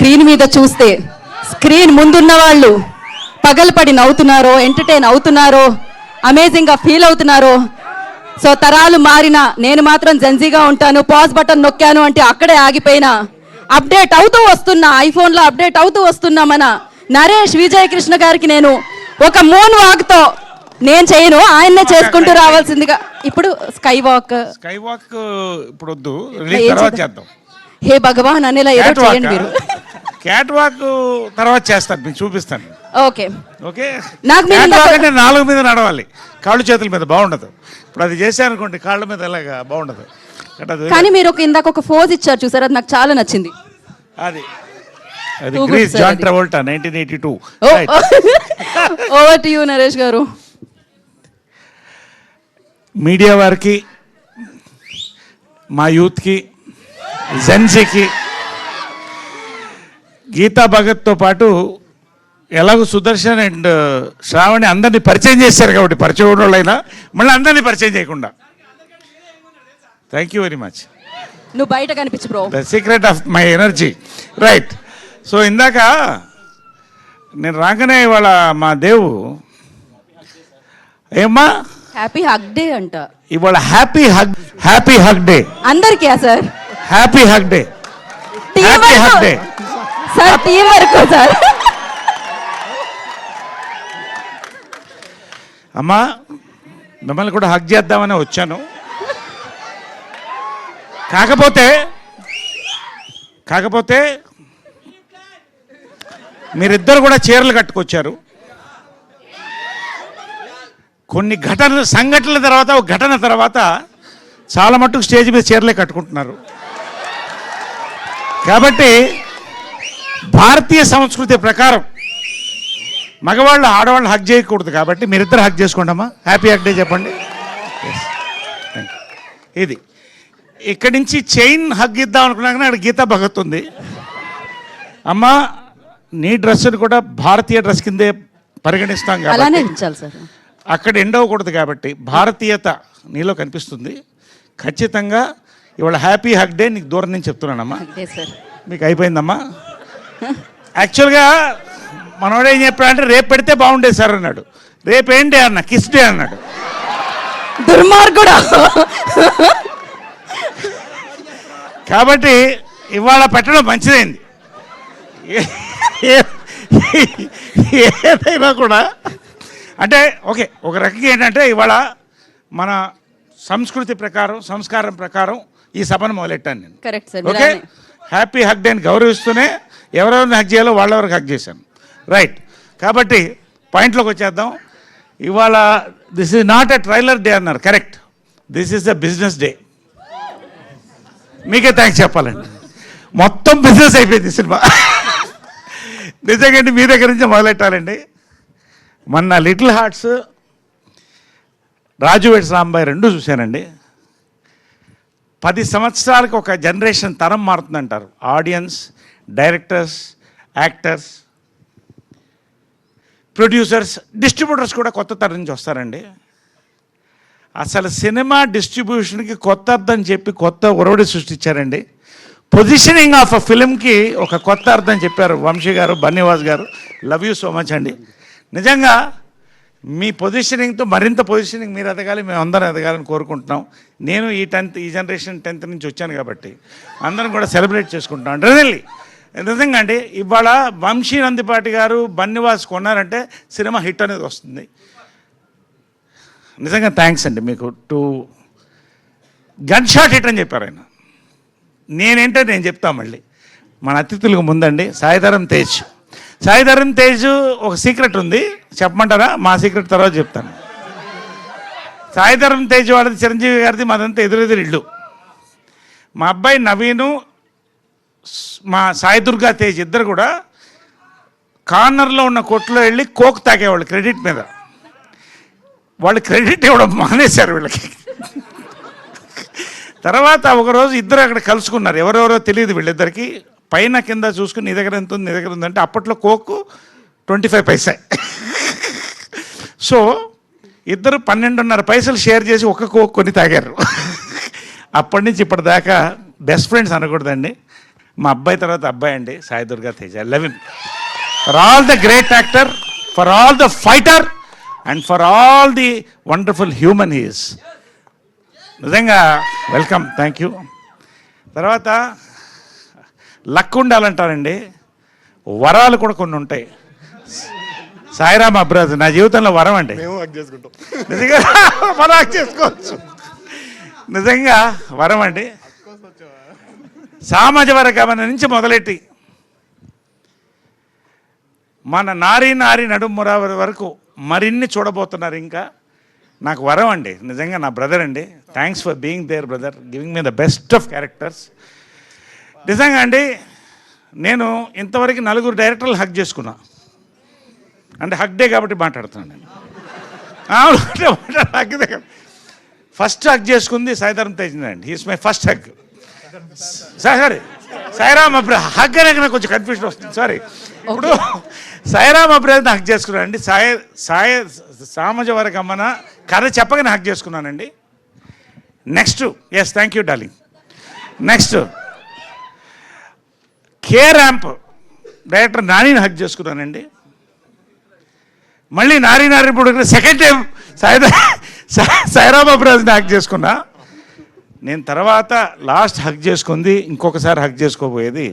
Screen మీద చూస్తే screen ముందున్న వాళ్ళు పగలపడి నవ్వుతున్నారో, ఎంటర్టైన్ అవుతున్నారో, అమేజింగ్గా ఫీల్ అవుతున్నారో. సో తరాలు మారినా నేను మాత్రం జెన్జీగా ఉంటాను. పాజ్ బటన్ నొక్కాను అంటే అక్కడే ఆగిపోయినా, అప్డేట్ అవుతూ వస్తున్నా, ఐఫోన్లో అప్డేట్ అవుతూ వస్తున్నా మన నరేష్ విజయకృష్ణ గారికి నేను ఒక మూన్ వాక్తో నేను చేయను, ఆయన్నే చేసుకుంటూ రావాల్సిందిగా. ఇప్పుడు స్కై వాక్ ఇప్పుడు వద్దు, తర్వాత చేద్దాం. హే భగవాన్ అనేలా ఏదో చేయండి మీరు. క్యాట్ వాక్ తర్వాత చేస్తాను, మీకు చూపిస్తాను. Okay okay. నాకు అంటే 4 మీద నడవాలి, కాళ్ళు చేతుల మీద బాగుండదు. ఇప్పుడు అది చేశాను అనుకోండి, కాళ్ళ మీద ఎలాగా బాగుండదు. కానీ మీరు ఇందాక ఒక ఫోజ్ ఇచ్చారు చూసారు, అది నాకు చాలా నచ్చింది. అది Grease John Travolta 1982. Over to you Naresh garu. మీడియా వారికి, మా యూత్కి, జెన్సీకి, గీతా భగత్తో పాటు ఎలాగో సుదర్శన్ అండ్ శ్రావణి అందరినీ పరిచయం చేశారు కాబట్టి, పరిచయం ఉన్న వాళ్ళైనా మళ్ళీ అందరినీ పరిచయం చేయకుండా. Thank you very much. నువ్వు బయట కనిపించు bro, the secret of my energy. Right. So ఇందాక నేను రాగానే ఇవాళ మా దేవు ఏమ్మా హ్యాపీ హగ్ డే అంట. ఇవాళ హ్యాపీ హగ్ డే అందరికీ sir. Happy hug day, happy hug day sir. Team వరకు సార్. అమ్మా మిమ్మల్ని కూడా హగ్ చేద్దామని వచ్చాను. కాకపోతే మీరిద్దరు కూడా చీరలు కట్టుకొచ్చారు. కొన్ని సంఘటనల తర్వాత, ఒక ఘటన తర్వాత చాలా మట్టుకు స్టేజ్ మీద చీరలే కట్టుకుంటున్నారు. కాబట్టి భారతీయ సంస్కృతి ప్రకారం మగవాళ్ళు ఆడవాళ్ళు హగ్ చేయకూడదు. కాబట్టి మీరిద్దరు హగ్ చేసుకోండి అమ్మా. హ్యాపీ హగ్ డే చెప్పండి. ఇది ఇక్కడి నుంచి చైన్ హగ్ ఇద్దాం అనుకున్నా కానీ అక్కడ గీతా భగత్ ఉంది. అమ్మా నీ డ్రెస్సును కూడా భారతీయ డ్రెస్ కిందే పరిగణిస్తాం కాబట్టి అక్కడ ఎండవకూడదు. కాబట్టి భారతీయత నీలో కనిపిస్తుంది. ఖచ్చితంగా ఇవాళ హ్యాపీ హగ్ డే నీకు దూరం నుంచి చెప్తున్నానమ్మా. మీకు అయిపోయిందమ్మా. యాక్చువల్గా మనోడు ఏం చెప్పాడంటే రేపు పెడితే బాగుండేది సార్ అన్నాడు. రేపేంటి అన్న, కిస్ డే అన్నాడు. దుర్మార్గుడు. కాబట్టి ఇవాళ పెట్టడం మంచిదైంది. ఏదైనా కూడా అంటే ఓకే, ఒక రకంగా ఏంటంటే ఇవాళ మన సంస్కృతి ప్రకారం, సంస్కారం ప్రకారం ఈ సభను మొదలెట్టాను నేను. ఓకే, హ్యాపీ హగ్ డే అని గౌరవిస్తూనే ఎవరెవరిని హగ్ చేయాలో వాళ్ళెవరికి హగ్ చేశాను. రైట్. కాబట్టి పాయింట్లోకి వచ్చేద్దాం. ఇవాళ this is not a trailer day అన్నారు. Correct, this is the business day. మీకే థ్యాంక్స్ చెప్పాలండి. మొత్తం బిజినెస్ అయిపోయింది సినిమా. నిజంగా మీ దగ్గర నుంచి మొదలెట్టాలండి. మొన్న little hearts, Raju weds Rambai 2 చూశానండి. 10 సంవత్సరాలకు ఒక జనరేషన్ తరం మారుతుందంటారు. Audience, directors, actors, producers, distributors కూడా కొత్త తరం నుంచి వస్తారండి. అసలు సినిమా డిస్ట్రిబ్యూషన్కి కొత్త అర్థం చెప్పి కొత్త ఒరవడి సృష్టించారండి. పొజిషనింగ్ ఆఫ్ అ ఫిలింకి ఒక కొత్త అర్థం చెప్పారు వంశీ గారు, బన్నీవాస్ గారు. లవ్ యూ సో మచ్ అండి. నిజంగా మీ పొజిషనింగ్తో మరింత పొజిషనింగ్ మీరు ఎదగాలి, మేము అందరం ఎదగాలని కోరుకుంటున్నాం. నేను ఈ జనరేషన్ 10th నుంచి వచ్చాను కాబట్టి అందరం కూడా సెలబ్రేట్ చేసుకుంటున్నాం. రియల్లీ నిజంగా అండి. ఇవాళ వంశీ నందిపాటి గారు, బన్నీవాస్ కొన్నారంటే సినిమా హిట్ అనేది వస్తుంది. నిజంగా థ్యాంక్స్ అండి మీకు. గన్ షాట్ హిట్ అని చెప్పారు ఆయన. నేనేంటో నేను చెప్తా మళ్ళీ. మన అతిథులకు ముందండి సాయిధరం తేజ్ ఒక సీక్రెట్ ఉంది, చెప్పమంటారా? మా సీక్రెట్ తర్వాత చెప్తాను. సాయిధరం తేజ్ వాడిది, చిరంజీవి గారిది, మాదంతా ఎదురెదురు ఇల్లు. మా అబ్బాయి నవీను, మా సాయి దుర్గా తేజ్ ఇద్దరు కూడా కార్నర్లో ఉన్న కొట్లో వెళ్ళి కోక్ తాగేవాళ్ళు క్రెడిట్ మీద. వాళ్ళు క్రెడిట్ ఇవ్వడం మానేశారు వీళ్ళకి. తర్వాత ఒకరోజు ఇద్దరు అక్కడ కలుసుకున్నారు. ఎవరెవరో తెలియదు వీళ్ళిద్దరికి. పైన కింద చూసుకుని నీ దగ్గర ఎంత ఉంది, నీ దగ్గర ఉందంటే అప్పట్లో కోక్ 25 పైసా. సో ఇద్దరు 12.5 పైసలు షేర్ చేసి ఒక కోక్ కొని తాగారు. అప్పటి నుంచి ఇప్పటిదాకా బెస్ట్ ఫ్రెండ్స్ అనకూడదండి, మా అబ్బాయి తర్వాత అబ్బాయి అండి, Sai Durga Teja. I love him for all the great actor, for all the fighter and for all the wonderful human he's. నిజంగా వెల్కమ్, థ్యాంక్ యూ. తర్వాత లక్ ఉండాలంటారండి, వరాలు కూడా కొన్ని ఉంటాయి. సాయిరామ్ అబ్రాజ్ నా జీవితంలో వరం అండి. నిజంగా మనం హక్ చేసుకోవచ్చు, నిజంగా వరం అండి. సామాజ వర్గమన నుంచి మొదలెట్టి మన నారీ నడుముర వరకు మరిన్ని చూడబోతున్నారు. ఇంకా నాకు వరం అండి, నిజంగా నా బ్రదర్ అండి. Thanks for being there brother, giving me the best of characters. నిజంగా అండి, నేను ఇంతవరకు 4 డైరెక్టర్లు హక్ చేసుకున్నా. అంటే హక్ డే కాబట్టి మాట్లాడుతున్నాను నేను. హక్ డే ఫస్ట్ హక్ చేసుకుంది సాయిధరం తేజ్ అండి. He's my first hug. Sorry Sairam Abraj hug అనే నాకు కొంచెం కన్ఫ్యూజన్ వస్తుంది, సారీ. ఇప్పుడు సాయిరామ్ అబ్రాజ్ హక్ చేసుకున్నాను అండి. సామాజ వర్గమన కథ చెప్పగానే హక్ చేసుకున్నానండి. Next, yes thank you darling. Next K ramp director నానిని హక్ చేసుకున్నానండి. మళ్ళీ నారీ ఇప్పుడు సెకండ్ టైం సాయిరామ్ అబ్రాజ్ని హక్ చేసుకున్నా. నేను తర్వాత లాస్ట్ హక్ చేసుకుంది, ఇంకొకసారి హక్ చేసుకోబోయేది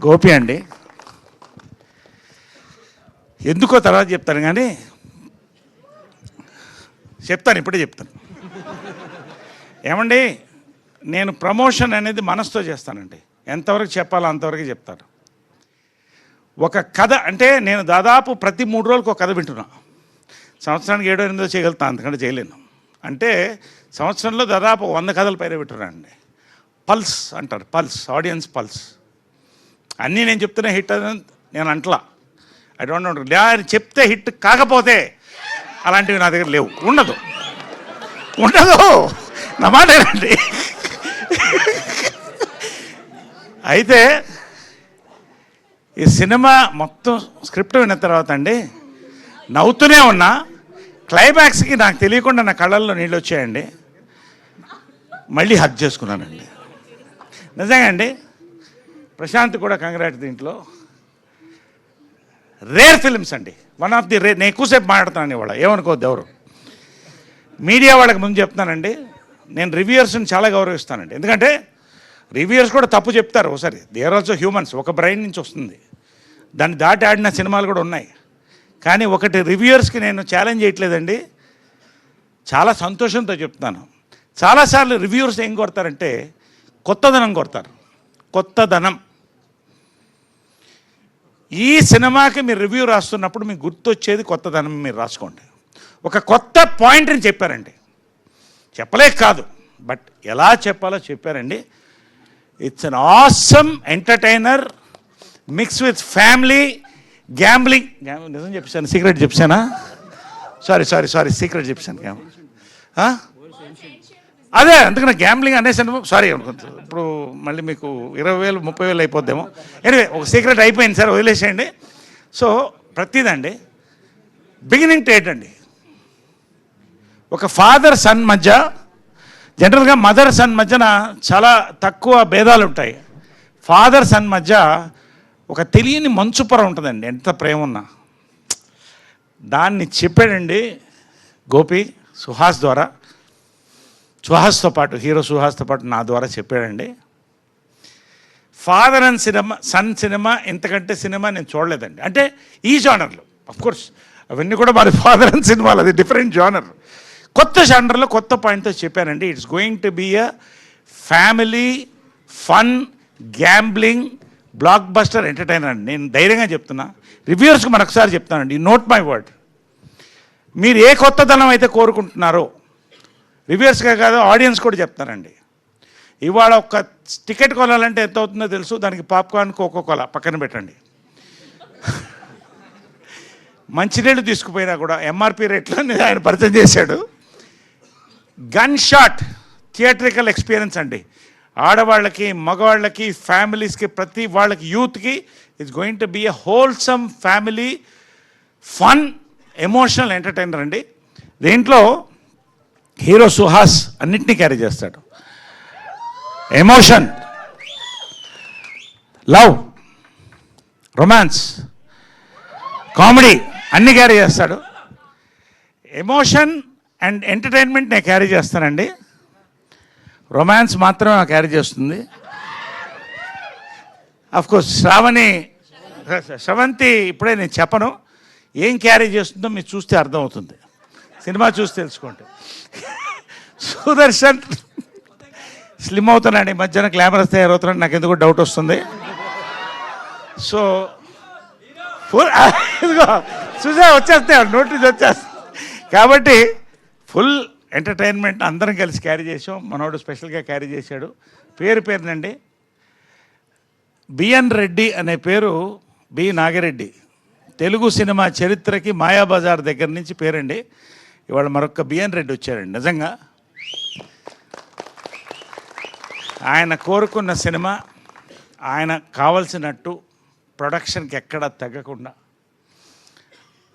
గోపి అండి. ఎందుకో తర్వాత చెప్తాను, కానీ చెప్తాను, ఇప్పుడే చెప్తాను. ఏమండి, నేను ప్రమోషన్ అనేది మనసుతో చేస్తానండి. ఎంతవరకు చెప్పాలో అంతవరకు చెప్తాను. ఒక కథ అంటే నేను దాదాపు ప్రతి 3 రోజులకు ఒక కథ వింటున్నా. సంవత్సరానికి 7-8 చేయగలుగుతాను, అంతకంటే చేయలేను. అంటే సంవత్సరంలో దాదాపు 100 కథల పైన వింటున్నాను అండి. పల్స్ అంటారు, పల్స్, ఆడియన్స్ పల్స్. అన్నీ నేను చెప్తున్నా హిట్ అని నేను అంటలా. ఐ డోంట్ నో, చెప్తే హిట్ కాకపోతే అలాంటివి నా దగ్గర లేవు, ఉండదు నా మాట ఏంటండి. అయితే ఈ సినిమా మొత్తం స్క్రిప్ట్ విన్న తర్వాత అండి నవ్వుతూనే ఉన్నా. క్లైమాక్స్కి నాకు తెలియకుండా నా కళ్ళల్లో నీళ్ళు వచ్చాయండి. మళ్ళీ హక్ చేసుకున్నానండి. నిజంగా అండి, ప్రశాంత్ కూడా కంగ్రాట్. దీంట్లో రేర్ ఫిల్మ్స్ అండి, వన్ ఆఫ్ ది రేర్. నేను ఎక్కువసేపు మాట్లాడుతున్నాను ఇవాళ, ఏమనుకోవద్దు ఎవరు. మీడియా వాళ్ళకి ముందు చెప్తున్నానండి, నేను రివ్యూయర్స్ని చాలా గౌరవిస్తానండి. ఎందుకంటే రివ్యూయర్స్ కూడా తప్పు చెప్తారు ఒకసారి. దే ఆర్ ఆల్సో హ్యూమన్స్, ఒక బ్రెయిన్ నుంచి వస్తుంది. దాన్ని దాటి ఆడిన సినిమాలు కూడా ఉన్నాయి. కానీ ఒకటి రివ్యూయర్స్కి నేను ఛాలెంజ్ చేయట్లేదండి, చాలా సంతోషంతో చెప్తాను. చాలాసార్లు రివ్యూయర్స్ ఏం కొడతారంటే కొత్తదనం కొడతారు. కొత్తదనం. ఈ సినిమాకి మీరు రివ్యూ రాస్తున్నప్పుడు మీకు గుర్తొచ్చేది కొత్తదనం. మీరు రాసుకోండి. ఒక కొత్త పాయింట్ని చెప్పారండి, చెప్పలేక కాదు, బట్ ఎలా చెప్పాలో చెప్పారండి. It's an awesome entertainer mix with family gambling. నిజం చెప్పాను, సీక్రెట్ చెప్పానా? సారీ సీక్రెట్ చెప్పాను. అదే అందుకని గ్యాంబ్లింగ్ అనేసాను, సారీ. ఇప్పుడు మళ్ళీ మీకు 20,000 30,000 అయిపోద్దేమో. ఎనివే, ఒక సీక్రెట్ అయిపోయింది సార్, వదిలేసేయండి. సో ప్రతిదండి బిగినింగ్ టు ఎండ్ అండి. ఒక ఫాదర్ సన్ మధ్య, జనరల్గా మదర్ సన్ మధ్యన చాలా తక్కువ భేదాలు ఉంటాయి. ఫాదర్ సన్ మధ్య ఒక తెలియని మంచుపొర ఉంటుందండి, ఎంత ప్రేమ ఉన్నా. దాన్ని చెప్పాడండి గోపి సుహాస్ ద్వారా. సుహాస్తో పాటు, హీరో సుహాస్తో పాటు నా ద్వారా చెప్పాడండి. ఫాదర్ అండ్ సన్ సినిమా ఇంతకంటే సినిమా నేను చూడలేదండి. అంటే ఈ జానర్లో, అఫ్కోర్స్ అవన్నీ కూడా మరి ఫాదర్ అండ్ సినిమాలు, అది డిఫరెంట్ జానర్. కొత్త జానర్లో కొత్త పాయింట్తో చెప్పానండి. It's going to be a family fun gambling blockbuster entertainer అండి. నేను ధైర్యంగా చెప్తున్నా. రివ్యూవర్స్కి మరొకసారి చెప్తానండి, నోట్ మై వర్డ్. మీరు ఏ కొత్తదనం అయితే కోరుకుంటున్నారో, రివ్యూవర్స్గా కాదు ఆడియన్స్ కూడా చెప్తానండి. ఇవాళ ఒక టికెట్ కొనాలంటే ఎంత అవుతుందో తెలుసు. దానికి పాప్కార్న్, కోకోకోలా పక్కన పెట్టండి. మంచినీళ్ళు తీసుకుపోయినా కూడా ఎంఆర్పి రేట్లో ఆయన పరిచయం చేశాడు. గన్ షాట్ థియేట్రికల్ ఎక్స్పీరియన్స్ అండి. ఆడవాళ్ళకి, మగవాళ్ళకి, ఫ్యామిలీస్కి, ప్రతి వాళ్ళకి, యూత్కి it's going to be a wholesome family fun emotional entertainer అండి. దీంట్లో హీరో సుహాస్ అన్నింటినీ క్యారీ చేస్తాడు. ఎమోషన్, లవ్, రొమాన్స్, కామెడీ అన్నీ క్యారీ చేస్తాడు. ఎమోషన్ అండ్ ఎంటర్టైన్మెంట్ నేను క్యారీ చేస్తానండి. రొమాన్స్ మాత్రమే క్యారీ చేస్తుంది. కోర్స్ శ్రవంతి ఇప్పుడే నేను చెప్పను, ఏం క్యారీ చేస్తుందో మీరు చూస్తే అర్థమవుతుంది, సినిమా చూసి తెలుసుకోండి. సుదర్శన్ స్లిమ్ అవుతున్నాడు, ఈ మధ్యన గ్లామరస్ తయారవుతున్నాడు, నాకు ఎందుకు డౌట్ వస్తుంది. సో ఫుల్ చూసా వచ్చేస్తాయి, నోటీస్ వచ్చేస్తాయి. కాబట్టి ఫుల్ ఎంటర్టైన్మెంట్ అందరం కలిసి క్యారీ చేసాం. మనోడు స్పెషల్గా క్యారీ చేశాడు. పేరునండి, బిఎన్ రెడ్డి అనే పేరు బి నాగిరెడ్డి. తెలుగు సినిమా చరిత్రకి మాయాబజార్ దగ్గర నుంచి పేరండి. ఇవాళ మరొక బిఎన్ రెడ్డి వచ్చారండి. నిజంగా ఆయన కోరుకున్న సినిమా, ఆయన కావలసినట్టు ప్రొడక్షన్కి ఎక్కడ తగ్గకుండా,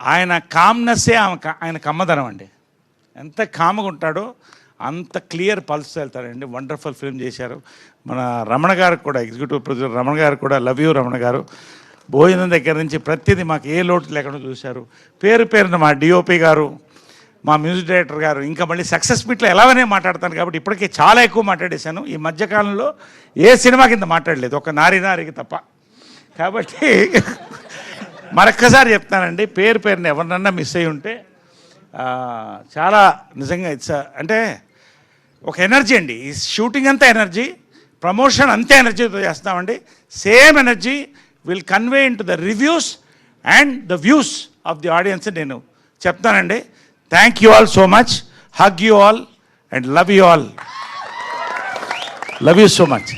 ఆయన కామ్నెస్సే ఆయన కమ్మదనం అండి. ఎంత కామ్గా ఉంటాడో అంత క్లియర్ పల్స్ వెళ్తాడండి. వండర్ఫుల్ ఫిల్మ్ చేశారు. మన రమణ గారికి కూడా, ఎగ్జిక్యూటివ్ ప్రొడ్యూసర్ రమణ గారికి కూడా లవ్ యూ రమణ గారు. భోజనం దగ్గర నుంచి ప్రతిదీ మాకు ఏ లోటు లేకుండా చూశారు. పేరున మా డిఓపి గారు, మా మ్యూజిక్ డైరెక్టర్ గారు, ఇంకా మళ్ళీ సక్సెస్ మీట్లో ఎలాగనే మాట్లాడతాను కాబట్టి ఇప్పటికే చాలా ఎక్కువ మాట్లాడేశాను. ఈ మధ్యకాలంలో ఏ సినిమా కింద మాట్లాడలేదు, ఒక నారికి తప్ప. కాబట్టి మరొక్కసారి చెప్తానండి, పేరుని ఎవరినన్నా మిస్ అయ్యి ఉంటే చాలా నిజంగా అంటే ఒక ఎనర్జీ అండి. ఈ షూటింగ్ అంతా ఎనర్జీ, ప్రమోషన్ అంతే ఎనర్జీతో చేస్తామండి. Same energy will convey in to the reviews and the views of the audience నేను చెప్తానండి. Thank you all so much. Hug you all and love you all. Love you so much.